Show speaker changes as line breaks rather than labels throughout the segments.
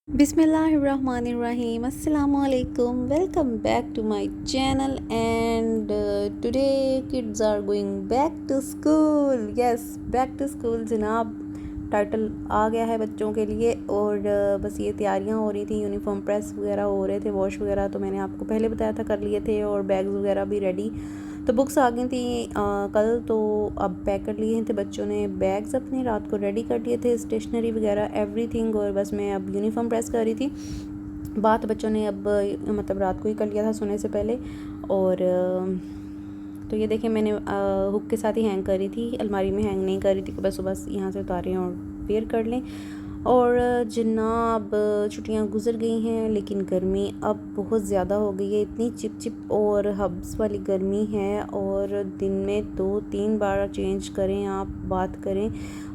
Bismillahirrahmanirrahim. Assalamu alaikum. Welcome back to my channel. And today kids are going back to school. Yes, back to school जनाब title आ गया है बच्चों के लिए। और बस ये तैयारियां हो रही थी, यूनिफॉर्म प्रेस वगैरह हो रहे थे, वॉश वगैरह तो मैंने आपको पहले बताया था कर लिए थे, और बैग्स वगैरह भी रेडी। तो बुक्स आ गई थी कल, तो अब पैक कर लिए थे बच्चों ने बैग्स अपने, रात को रेडी कर लिए थे, स्टेशनरी वगैरह एवरीथिंग। और बस मैं अब यूनिफॉर्म प्रेस कर रही थी। बात बच्चों ने अब मतलब रात को ही कर लिया था सोने से पहले। और तो ये देखिए मैंने हुक के साथ ही हैंग करी थी, अलमारी में हैंग नहीं करी थी कि बस सुबह यहाँ से उतारें और वेयर कर लें। और जनाब छुट्टियां गुजर गई हैं, लेकिन गर्मी अब बहुत ज़्यादा हो गई है। इतनी चिप और हब्स वाली गर्मी है, और दिन में 2-3 बार चेंज करें आप बात करें,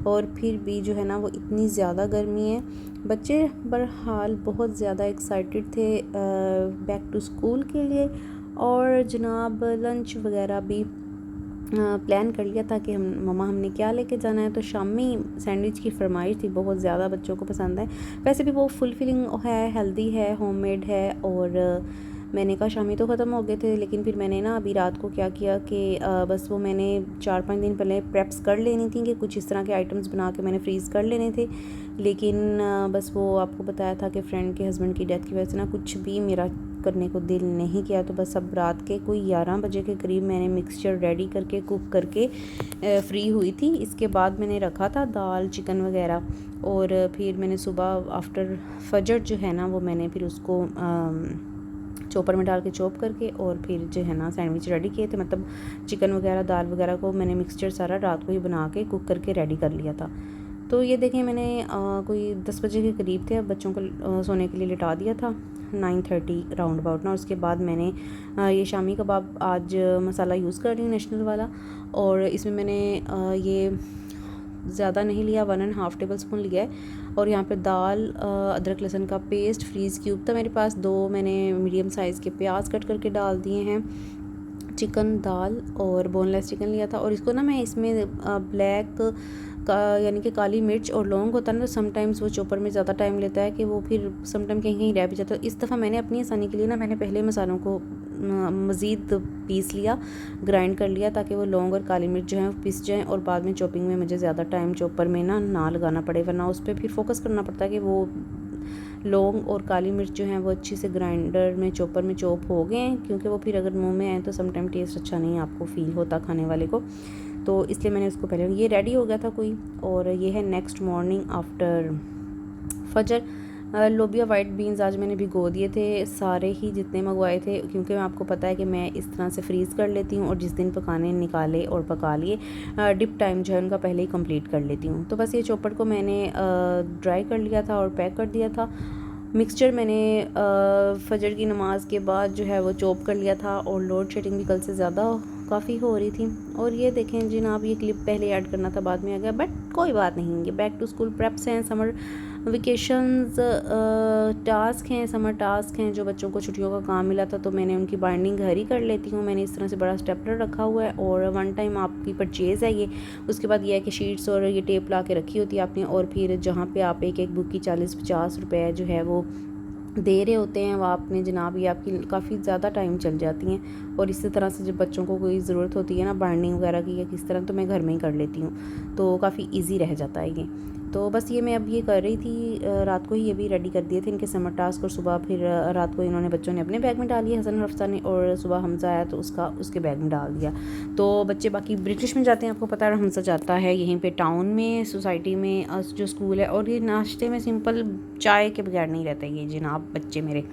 और फिर भी जो है ना वो इतनी ज़्यादा गर्मी है। बच्चे बहरहाल बहुत ज़्यादा एक्साइटेड थे बैक टू स्कूल के लिए। और जनाब लंच वगैरह भी प्लान कर लिया था कि हम मम्मा हमने क्या लेके जाना है। तो शामी सैंडविच की फरमाइश थी, बहुत ज़्यादा बच्चों को पसंद है। वैसे भी वो फुलफिलिंग है, हेल्दी है, होममेड है। और मैंने कहा शामी तो ख़त्म हो गए थे, लेकिन फिर मैंने ना अभी रात को क्या किया कि बस वो मैंने 4-5 दिन पहले प्रेप्स कर लेनी थी कि कुछ इस तरह के आइटम्स बना के मैंने फ्रीज़ कर लेने थे। लेकिन बस वो आपको बताया था कि फ्रेंड के हस्बैंड की डेथ की वजह से ना कुछ भी मेरा करने को दिल नहीं किया। तो बस अब रात के कोई 11 बजे के करीब मैंने मिक्सचर रेडी करके कुक करके फ्री हुई थी। इसके बाद मैंने रखा था दाल चिकन वगैरह, और फिर मैंने सुबह आफ्टर फजर जो है ना वो मैंने फिर उसको चॉपर में डाल के चॉप करके और फिर जो है ना सैंडविच रेडी किए थे। मतलब चिकन वगैरह दाल वगैरह को मैंने मिक्सचर सारा रात को ही बना के कुक करके रेडी कर लिया था। तो ये देखें मैंने कोई 10 बजे के करीब थे, अब बच्चों को सोने के लिए लिटा दिया था 9:30 राउंड अबाउट ना। उसके बाद मैंने ये शामी कबाब आज मसाला यूज़ कर रही हूँ नेशनल वाला, और इसमें मैंने ये ज़्यादा नहीं लिया, 1.5 टेबल स्पून लिया है। और यहाँ पे दाल अदरक लहसुन का पेस्ट फ्रीज़ क्यूब था मेरे पास, 2 मैंने मीडियम साइज़ के प्याज कट करके डाल दिए हैं, चिकन दाल और बोनलेस चिकन लिया था। और इसको ना मैं इसमें ब्लैक का यानी कि काली मिर्च और लौंग होता है ना, तो समटाइम्स वो चॉपर में ज़्यादा टाइम लेता है कि वो फिर समटाइम कहीं कहीं रह भी जाता है। इस दफ़ा मैंने अपनी आसानी के लिए ना मैंने पहले मसालों को मज़ीद पीस लिया, ग्राइंड कर लिया, ताकि वो लौंग और काली मिर्च जो है पिस जाएँ, और बाद में चॉपिंग में मुझे ज़्यादा टाइम चॉपर में ना लगाना पड़े, वरना उस पर फिर फोकस करना पड़ता है कि वो लौंग और काली मिर्च जो है वो अच्छी से ग्राइंडर में चॉपर में चॉप हो गए हैं, क्योंकि वो फिर अगर मुंह में आए तो समटाइम टेस्ट अच्छा नहीं आपको फ़ील होता खाने वाले को। तो इसलिए मैंने उसको पहले ये रेडी हो गया था कोई। और ये है नेक्स्ट मॉर्निंग आफ्टर फजर। लोबिया वाइट बीन्स आज मैंने भिगो दिए थे सारे ही जितने मंगवाए थे, क्योंकि आपको पता है कि मैं इस तरह से फ्रीज़ कर लेती हूँ, और जिस दिन पकाने निकाले और पका लिए डिप टाइम जो है उनका पहले ही कंप्लीट कर लेती हूँ। तो बस ये चॉपर को मैंने ड्राई कर लिया था और पैक कर दिया था। मिक्सचर मैंने फजर की नमाज़ के बाद जो है वो चॉप कर लिया था, और लोड शेडिंग भी कल से ज़्यादा काफ़ी हो रही थी। और ये देखें जनाब, ये क्लिप पहले ऐड करना था बाद में आ गया, बट कोई बात नहीं, ये बैक टू स्कूल प्रेप्स हैं, समर वेकेशंस टास्क हैं, समर टास्क हैं जो बच्चों को छुट्टियों का काम मिला था, तो मैंने उनकी बाइंडिंग घर ही कर लेती हूँ। मैंने इस तरह से बड़ा स्टेपलर रखा हुआ है, और वन टाइम आपकी परचेज़ है ये। उसके बाद ये है कि शीट्स और ये टेप ला के रखी होती है आपने, और फिर जहाँ पे आप एक बुक की 40-50 रुपये जो है वो दे रहे होते हैं, वो आपने जनाब ये आपकी काफ़ी ज़्यादा टाइम चल जाती हैं। और इसी तरह से जब बच्चों को कोई ज़रूरत होती है ना बाइंडिंग वगैरह की या किस तरह, तो मैं घर में ही कर लेती हूँ, तो काफ़ी इजी रह जाता है ये। तो बस ये मैं अब ये कर रही थी, रात को ही ये भी रेडी कर दिए थे इनके समर टास्क, और सुबह फिर रात को इन्होंने बच्चों ने अपने बैग में डाल दिया, हसन और हफ्सा ने, और सुबह हमजा आया तो उसके बैग में डाल दिया। तो बच्चे बाकी ब्रिटिश में जाते हैं, आपको पता है, हमजा जाता है यहीं पे टाउन में सोसाइटी में जो स्कूल है। और ये नाश्ते में सिंपल चाय के बगैर नहीं रहते ये जनाब बच्चे मेरे।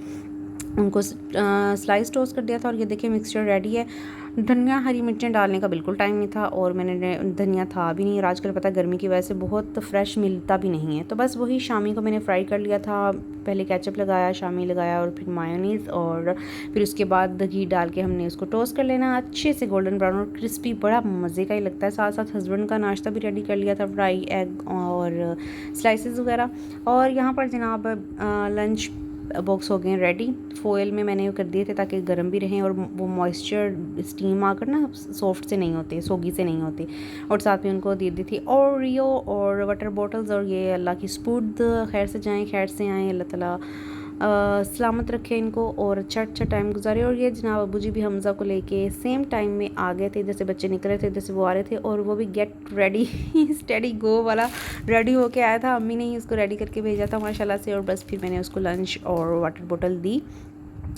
उनको स्लाइस टोस्ट कर दिया था, और ये देखिए मिक्सचर रेडी है। धनिया हरी मिर्चें डालने का बिल्कुल टाइम नहीं था, और मैंने धनिया था भी नहीं, और आजकल पता है गर्मी की वजह से बहुत फ्रेश मिलता भी नहीं है। तो बस वही शामी को मैंने फ्राई कर लिया था, पहले केचप लगाया, शामी लगाया, और फिर मायोनीज़, और फिर उसके बाद घी डाल के हमने उसको टोस्ट कर लेना अच्छे से गोल्डन ब्राउन और क्रिस्पी, बड़ा मज़े का ही लगता है। साथ साथ हस्बैंड का नाश्ता भी रेडी कर लिया था, फ्राई एग और स्लाइसेस वगैरह। और यहाँ पर जनाब लंच बॉक्स हो गए हैं रेडी। फॉयल में मैंने कर दिए थे ताकि गर्म भी रहें और वो मॉइस्चर स्टीम आकर ना सॉफ्ट से नहीं होते, सोगी से नहीं होते। और साथ में उनको दे दी थी ओरियो और वाटर बॉटल्स। और ये अल्लाह की स्पूड, खैर से जाएँ खैर से आएँ, अल्लाह ताला सलामत रखे इनको और अच्छा टाइम गुजारे। और ये जनाब अबू जी भी हमज़ा को लेके सेम टाइम में आ गए थे, जैसे बच्चे निकल रहे थे जैसे वो आ रहे थे। और वो भी गेट रेडी स्टडी गो वाला रेडी होके आया था, अम्मी ने ही उसको रेडी करके भेजा था माशाल्लाह से। और बस फिर मैंने उसको लंच और वाटर बोतल दी,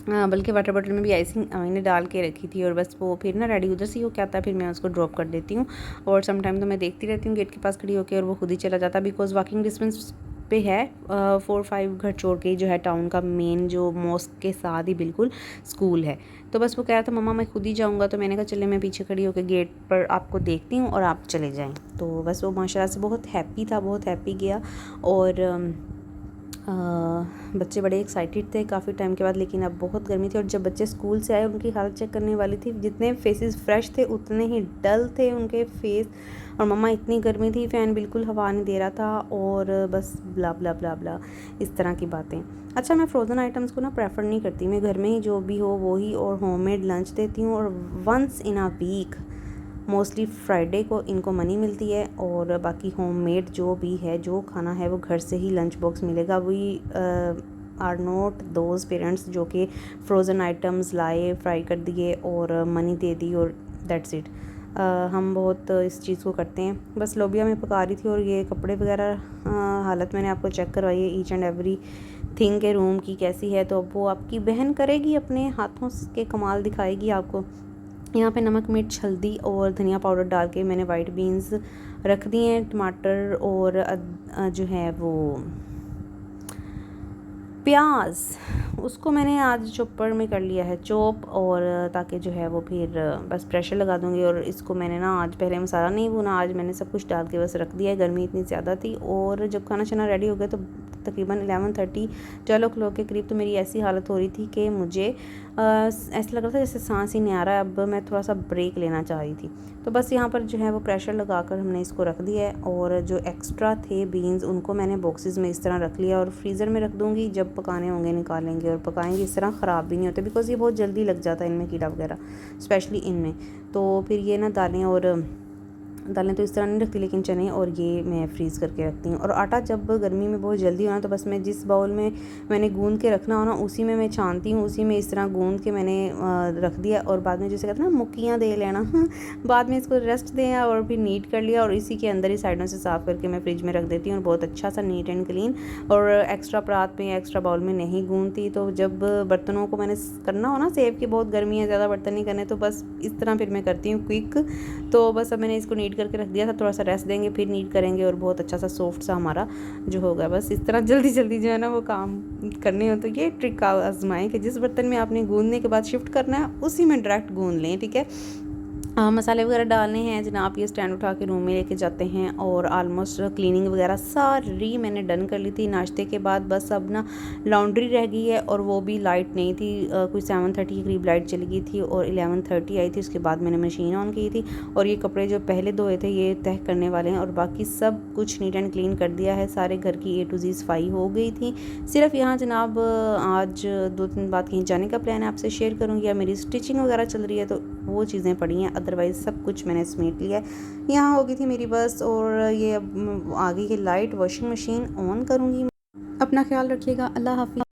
बल्कि वाटर बॉटल में भी आइसिंग मैंने डाल के रखी थी। और बस वो फिर ना रेडी उधर से ही होकर आता है, फिर मैं उसको ड्रॉप कर देती हूँ। और सम टाइम तो मैं देखती रहती हूँ गेट के पास खड़ी होकर, और वो खुद ही चला जाता, बिकॉज़ वॉकिंग डिस्टेंस पे है। 4-5 घर छोड़ के जो है टाउन का मेन जो मॉस्क के साथ ही बिल्कुल स्कूल है। तो बस वो कह रहा था मम्मा मैं खुद ही जाऊँगा, तो मैंने कहा चले मैं पीछे खड़ी होकर गेट पर आपको देखती हूँ और आप चले जाएँ। तो बस वो माशाल्लाह से बहुत हैप्पी था, बहुत हैप्पी गया। और बच्चे बड़े एक्साइटेड थे काफ़ी टाइम के बाद, लेकिन अब बहुत गर्मी थी। और जब बच्चे स्कूल से आए उनकी हालत चेक करने वाली थी, जितने फेसेस फ्रेश थे उतने ही डल थे उनके फेस। और मम्मा इतनी गर्मी थी, फ़ैन बिल्कुल हवा नहीं दे रहा था, और बस ब्ला ब्ला ब्ला ब्ला इस तरह की बातें। अच्छा, मैं फ़्रोज़न आइटम्स को ना प्रेफर नहीं करती, मैं घर में ही जो भी हो वो ही, और होममेड लंच देती हूँ। और once in a week mostly Friday को इनको मनी मिलती है, और बाकी होममेड जो भी है, जो खाना है वो घर से ही लंच बॉक्स मिलेगा। We are not those parents जो कि फ़्रोज़न आइटम्स लाए, फ्राई कर दिए और मनी दे दी और दैट्स इट। हम बहुत इस चीज़ को करते हैं। बस लोबिया में पका रही थी, और ये कपड़े वगैरह हालत मैंने आपको चेक करवाई है ईच एंड एवरी थिंग के रूम की कैसी है, तो अब वो आपकी बहन करेगी, अपने हाथों के कमाल दिखाएगी आपको। यहाँ पे नमक, मिर्च, हल्दी और धनिया पाउडर डाल के मैंने वाइट बीन्स रख दिए हैं, टमाटर और जो है वो प्याज, उसको मैंने आज चॉपर में कर लिया है चॉप, और ताकि जो है वो फिर बस प्रेशर लगा दूँगी। और इसको मैंने ना आज पहले मसाला नहीं भुना, आज मैंने सब कुछ डाल के बस रख दिया है, गर्मी इतनी ज़्यादा थी। और जब खाना शाना रेडी हो गया तो तकरीबन 11:30-12 o'clock के करीब तो मेरी ऐसी हालत हो रही थी कि मुझे ऐसा लग रहा था जैसे सांस ही नहीं आ रहा है। अब मैं थोड़ा सा ब्रेक लेना चाह रही थी, तो बस यहाँ पर जो है वो प्रेशर लगाकर हमने इसको रख दिया है। और जो एक्स्ट्रा थे बीन्स उनको मैंने बॉक्सेस में इस तरह रख लिया, और फ्रीज़र में रख दूँगी, जब पकाने होंगे निकालेंगे और पकाएंगे। इस तरह ख़राब भी नहीं होते, बिकॉज़ ये बहुत जल्दी लग जाता है इनमें कीड़ा वगैरह, स्पेशली इनमें। तो फिर ये ना दालें तो इस तरह नहीं रखती, लेकिन चने और ये मैं फ्रीज़ करके रखती हूँ। और आटा जब गर्मी में बहुत जल्दी होना, तो बस मैं जिस बाउल में मैंने गूंद के रखना हो ना, उसी में मैं छानती हूँ, उसी में इस तरह गूंद के मैंने रख दिया। और बाद में जैसे कहते हैं ना मुक्कियाँ दे लेना बाद में इसको रेस्ट दें और फिर नीट कर लिया, और इसी के अंदर ही साइडों से साफ़ करके मैं फ्रिज में रख देती हूँ, और बहुत अच्छा सा नीट एंड क्लीन। और एक्स्ट्रा परात में, एक्स्ट्रा बाउल में नहीं गूंदती। तो जब बर्तनों को मैंने करना हो ना सेव की, बहुत गर्मी है, ज़्यादा बर्तन नहीं करने, तो बस इस तरह फिर मैं करती हूँ क्विक। तो बस अब मैंने इसको नीट करके रख दिया था, थोड़ा सा रेस्ट देंगे फिर नीट करेंगे, और बहुत अच्छा सा सॉफ्ट सा हमारा जो होगा। बस इस तरह जल्दी जल्दी जो है ना वो काम करने हो, तो ये ट्रिक आजमाएं कि जिस बर्तन में आपने गूंदने के बाद शिफ्ट करना है उसी में डायरेक्ट गूंद लें, ठीक है। मसाले वगैरह डालने हैं जनाब, ये स्टैंड उठा के रूम में लेके जाते हैं। और आलमोस्ट क्लीनिंग वगैरह सारी मैंने डन कर ली थी नाश्ते के बाद। बस अब ना लॉन्ड्री रह गई है, और वो भी लाइट नहीं थी, कुछ 7:30 के करीब लाइट चली गई थी, और 11:30 आई थी। उसके बाद मैंने मशीन ऑन की थी, और ये कपड़े जो पहले धोए थे ये तह करने वाले हैं, और बाकी सब कुछ नीट एंड क्लीन कर दिया है। सारे घर की A to Z सफाई हो गई थी। सिर्फ यहाँ जनाब आज 2-3 बात कहीं जाने का प्लान है, आपसे शेयर करूँगी, या मेरी स्टिचिंग वगैरह चल रही है तो वो चीज़ें पड़ी हैं, अदरवाइज़ सब कुछ मैंने समेट लिया है। यहाँ हो गई थी मेरी बस, और ये अब आ गई है लाइट, वॉशिंग मशीन ऑन करूँगी। अपना ख्याल रखिएगा, अल्लाह हाफिज़।